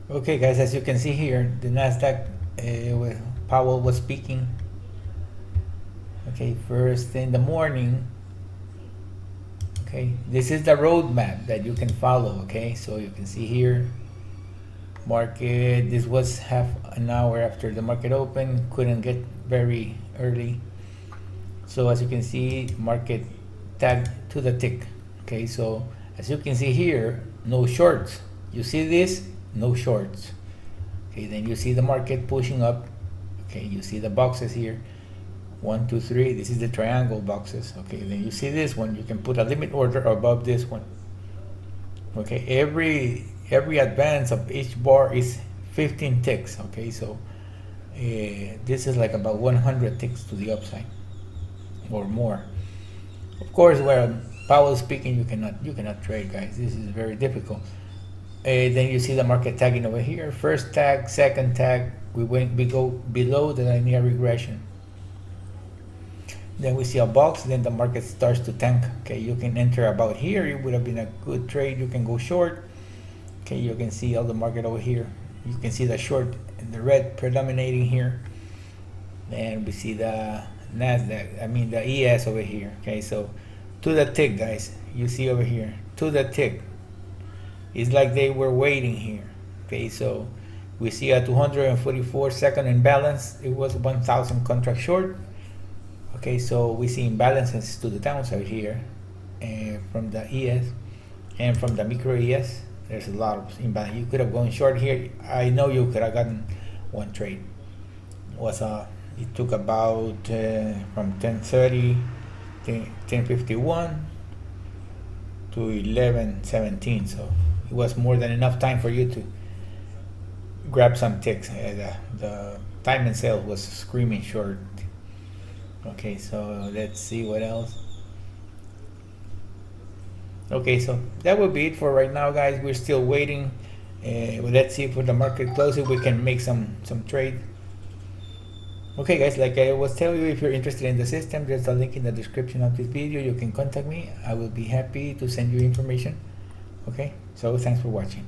Okay, guys, as you can see here, the Nasdaq, Powell was speaking. Okay, first in the morning. Okay, this is the roadmap that you can follow. Okay, so you can see here, market. This was half an hour after the market opened. Couldn't get very early. So as you can see, market tagged to the tick. Okay, so as you can see here, no shorts. You see this? No shorts. Okay, then you see the market pushing up. Okay, you see the boxes here. 1, 2, 3. This is the triangle boxes. Okay, then you see this one. You can put a limit order above this one. Okay, every advance of each bar is 15 ticks. Okay, so this is like about 100 ticks to the upside or more. Of course, where Powell is speaking, you cannot trade, guys. This is very difficult. Then you see the market tagging over here. First tag, second tag. We go below the linear regression. Then we see a box. Then the market starts to tank. Okay, you can enter about here. It would have been a good trade. You can go short. Okay, you can see all the market over here. You can see the short and the red predominating here. And we see the Nasdaq. I mean the ES over here. Okay, so to the tick, guys. You see over here to the tick. It's like they were waiting here. Okay, so we see a 244 second imbalance. It was 1,000 contract short. Okay, so we see imbalances to the downside here, and from the ES and from the micro ES. There's a lot of imbalance. You could have gone short here. I know you could have gotten one trade. It took about from 10:30 to 10:51 to 11:17. So it was more than enough time for you to grab some ticks. The time and sale was screaming short. Okay, so let's see what else. Okay, so that will be it for right now, guys. We're still waiting. Let's see if when the market closes we can make some trade. Okay, guys, like I was telling you, if you're interested in the system, there's a link in the description of this video. You can contact me. I will be happy to send you information. Okay, so thanks for watching.